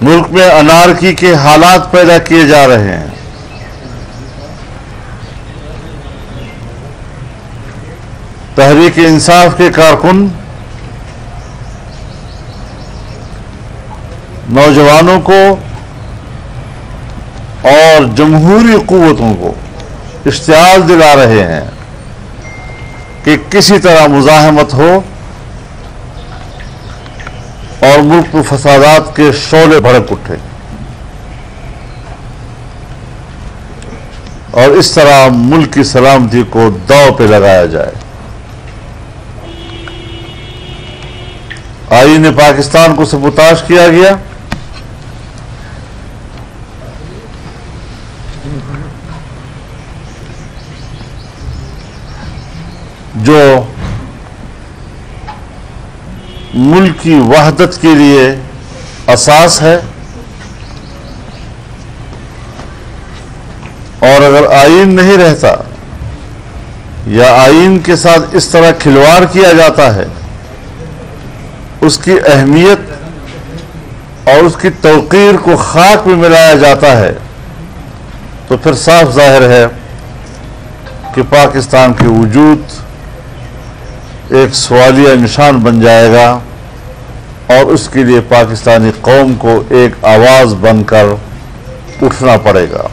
ملک میں انارکی کے حالات پیدا کیے جا رہے ہیں. تحریک انصاف کے کارکن نوجوانوں کو اور جمہوری قوتوں کو اشتعال دلا رہے ہیں کہ کسی طرح مزاحمت ہو اور ملک میں فسادات کے شعلے بھڑک اٹھے اور اس طرح ملک کی سلامتی کو داؤ پہ لگایا جائے. آئین پاکستان کو سبوتاژ کیا گیا. جو ملک کی وحدت کے لیے اساس ہے، اور اگر آئین نہیں رہتا یا آئین کے ساتھ اس طرح کھلواڑ کیا جاتا ہے، اس کی اہمیت اور اس کی توقیر کو خاک میں ملایا جاتا ہے، تو پھر صاف ظاہر ہے کہ پاکستان کے وجود ایک سوالیہ نشان بن جائے گا اور اس کے لیے پاکستانی قوم کو ایک آواز بن کر اٹھنا پڑے گا.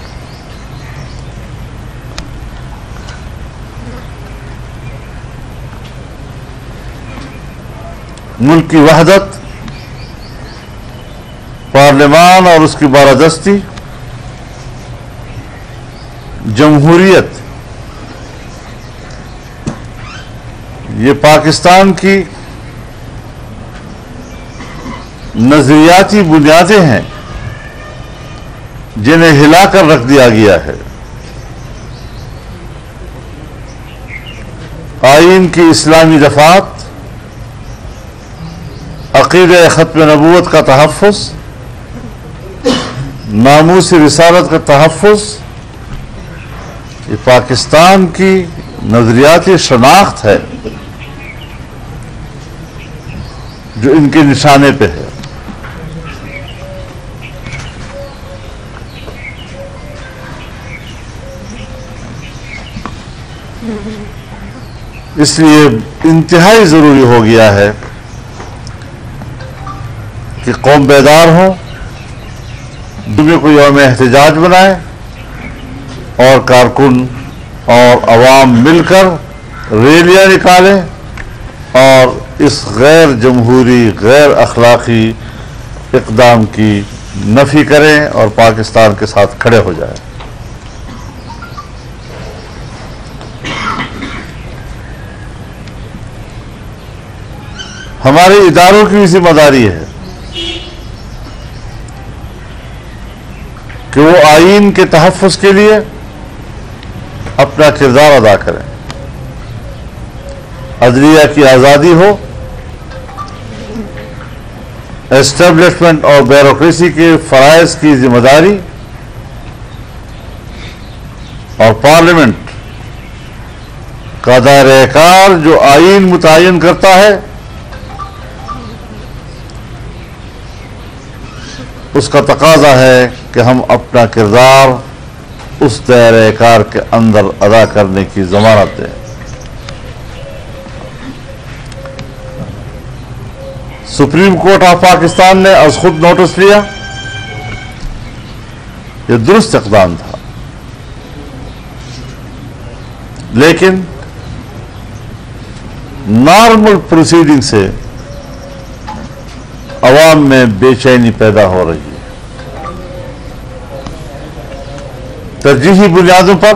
ملک کی وحدت، پارلیمان اور اس کی بالادستی، جمہوریت، یہ پاکستان کی نظریاتی بنیادیں ہیں جنہیں ہلا کر رکھ دیا گیا ہے. آئین کی اسلامی دفعات، عقیدہ ختم نبوت کا تحفظ، ناموس رسالت کا تحفظ، یہ پاکستان کی نظریاتی شناخت ہے جو ان کے نشانے پہ ہے. اس لیے انتہائی ضروری ہو گیا ہے کہ قوم بیدار ہو، دنیا کو یوم احتجاج بنائے اور کارکن اور عوام مل کر ریلیاں نکالیں اور اس غیر جمہوری، غیر اخلاقی اقدام کی نفی کریں اور پاکستان کے ساتھ کھڑے ہو جائیں. ہمارے اداروں کی بھی ذمہ داری ہے کہ وہ آئین کے تحفظ کے لیے اپنا کردار ادا کریں. عدلیہ کی آزادی ہو، اسٹیبلشمنٹ اور بیوروکریسی کے فرائض کی ذمہ داری، اور پارلیمنٹ کا دائرہ کار جو آئین متعین کرتا ہے اس کا تقاضا ہے کہ ہم اپنا کردار اس دائرہ کار کے اندر ادا کرنے کی ضمانت دیں. سپریم کورٹ آف پاکستان نے از خود نوٹس لیا، یہ درست اقدام تھا، لیکن نارمل پروسیڈنگ سے عوام میں بے چینی پیدا ہو رہی ہے. ترجیحی بنیادوں پر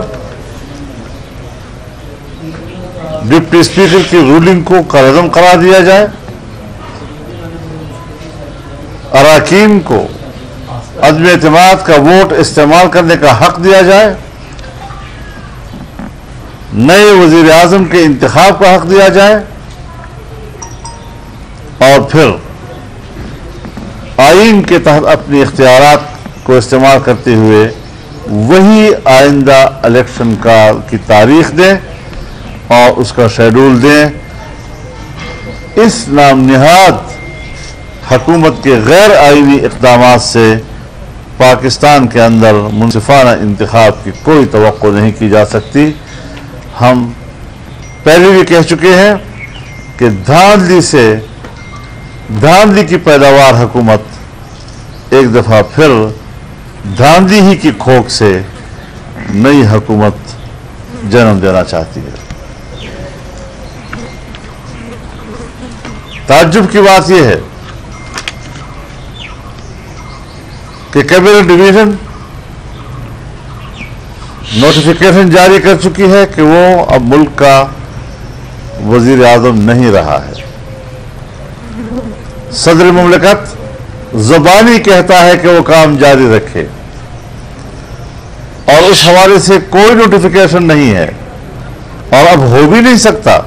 ڈپٹی اسپیکر کی رولنگ کو کالعدم قرار دیا جائے، اراکین کو عدم اعتماد کا ووٹ استعمال کرنے کا حق دیا جائے، نئے وزیر اعظم کے انتخاب کا حق دیا جائے، اور پھر آئین کے تحت اپنی اختیارات کو استعمال کرتے ہوئے وہی آئندہ الیکشن کی تاریخ دیں اور اس کا شیڈول دیں. اس نام نہاد حکومت کے غیر آئینی اقدامات سے پاکستان کے اندر منصفانہ انتخاب کی کوئی توقع نہیں کی جا سکتی۔ ہم پہلے بھی کہہ چکے ہیں کہ دھاندلی کی پیداوار حکومت ایک دفعہ پھر دھاندلی ہی کی کھوک سے نئی حکومت جنم دینا چاہتی ہے۔ تعجب کی بات یہ ہے کہ کیبنٹ ڈویژن نوٹیفیکیشن جاری کر چکی ہے کہ وہ اب ملک کا وزیر اعظم نہیں رہا ہے۔ صدر مملکت زبانی کہتا ہے کہ وہ کام جاری رکھے اور اس حوالے سے کوئی نوٹیفیکیشن نہیں ہے اور اب ہو بھی نہیں سکتا،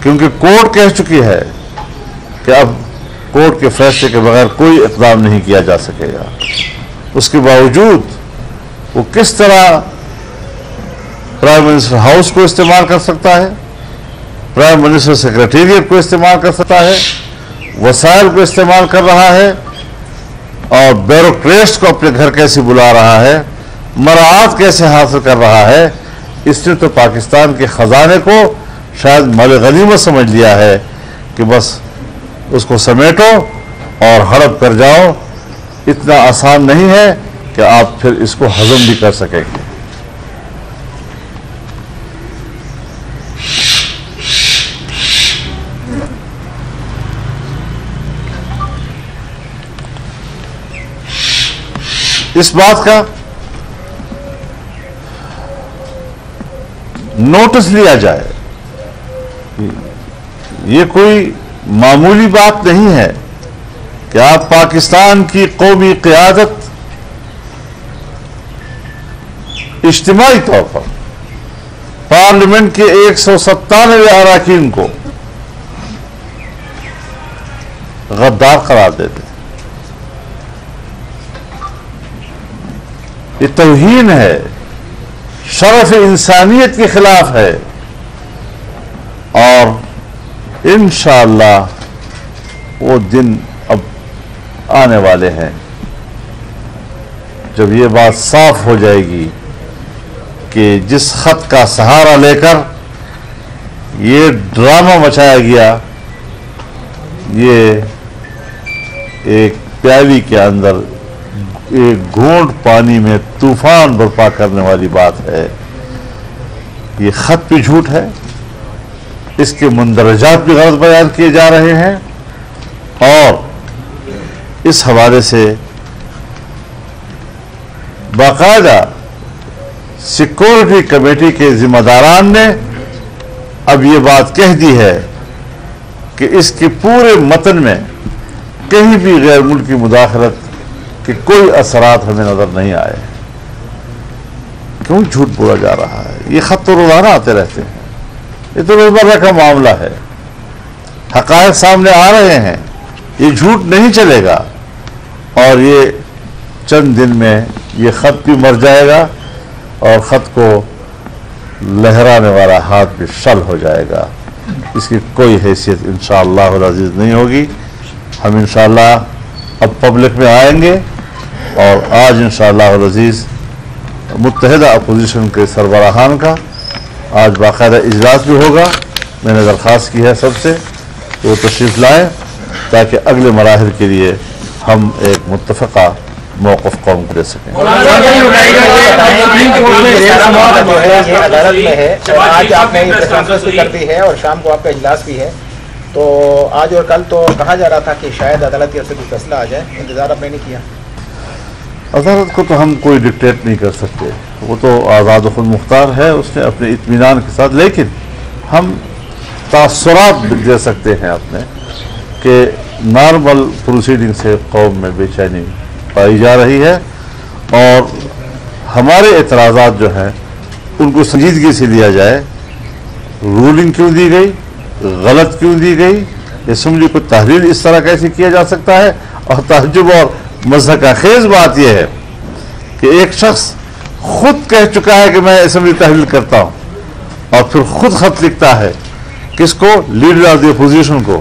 کیونکہ کورٹ کہہ چکی ہے کہ اب کورٹ کے فیصلے کے بغیر کوئی اقدام نہیں کیا جا سکے گا۔ اس کے باوجود وہ کس طرح پرائم منسٹر ہاؤس کو استعمال کر سکتا ہے، پرائم منسٹر سیکریٹریٹ کو استعمال کر سکتا ہے، وسائل کو استعمال کر رہا ہے اور بیوروکریٹس کو اپنے گھر کیسے بلا رہا ہے، مراعات کیسے حاصل کر رہا ہے، اس نے تو پاکستان کے خزانے کو شاید مال غنیمت سمجھ لیا ہے کہ بس اس کو سمیٹو اور ہڑپ کر جاؤ۔ اتنا آسان نہیں ہے کہ آپ پھر اس کو ہضم بھی کر سکیں گے۔ اس بات کا نوٹس لیا جائے، یہ کوئی معمولی بات نہیں ہے کہ آپ پاکستان کی قومی قیادت اجتماعی طور پر پارلیمنٹ کے 197 اراکین کو غدار قرار دیتے۔ یہ توہین ہے، شرف انسانیت کے خلاف ہے، اور انشاءاللہ وہ دن اب آنے والے ہیں جب یہ بات صاف ہو جائے گی کہ جس خط کا سہارا لے کر یہ ڈرامہ مچایا گیا، یہ ایک پیالی کے اندر ایک گھونٹ پانی میں طوفان برپا کرنے والی بات ہے۔ یہ خط بھی جھوٹ ہے، اس کے مندرجات بھی غلط بیان کیے جا رہے ہیں، اور اس حوالے سے باقاعدہ سیکورٹی کمیٹی کے ذمہ داران نے اب یہ بات کہہ دی ہے کہ اس کے پورے متن میں کہیں بھی غیر ملکی مداخلت کہ کوئی اثرات ہمیں نظر نہیں آئے۔ کیوں جھوٹ بولا جا رہا ہے؟ یہ خط تو روزانہ آتے رہتے ہیں، یہ تو روزمرہ کا معاملہ ہے، حقائق سامنے آ رہے ہیں، یہ جھوٹ نہیں چلے گا، اور یہ چند دن میں یہ خط بھی مر جائے گا اور خط کو لہرانے والا ہاتھ بھی شل ہو جائے گا۔ اس کی کوئی حیثیت انشاءاللہ العزیز نہیں ہوگی۔ ہم انشاءاللہ اب پبلک میں آئیں گے، اور آج انشاءاللہ العزیز متحدہ اپوزیشن کے سربراہان کا آج باقاعدہ اجلاس بھی ہوگا۔ میں نے درخواست کی ہے سب سے کہ وہ تشریف لائیں تاکہ اگلے مراحل کے لیے ہم ایک متفقہ موقف قوم کو دے سکیں۔ عدالت میں ہے، آج آپ نے کانفرنس بھی کر دی ہے اور شام کو آپ کا اجلاس بھی ہے، تو آج اور کل تو کہا جا رہا تھا کہ شاید عدالت کی طرف سے کوئی فیصلہ آ جائے، انتظار آپ نے نہیں کیا؟ عدالت کو تو ہم کوئی ڈکٹیٹ نہیں کر سکتے، وہ تو آزاد و خود مختار ہے، اس نے اپنے اطمینان کے ساتھ، لیکن ہم تاثرات دے سکتے ہیں اپنے کہ نارمل پروسیڈنگ سے قوم میں بے چینی پائی جا رہی ہے، اور ہمارے اعتراضات جو ہیں ان کو سنجیدگی سے لیا جائے۔ رولنگ کیوں دی گئی، غلط کیوں دی گئی، اسمبلی کو تحلیل اس طرح کیسے کیا جا سکتا ہے؟ اور تعجب اور مضحکہ خیز بات یہ ہے کہ ایک شخص خود کہہ چکا ہے کہ میں اسمبلی تحلیل کرتا ہوں، اور پھر خود خط لکھتا ہے کس کو؟ لیڈر آف دی اپوزیشن کو،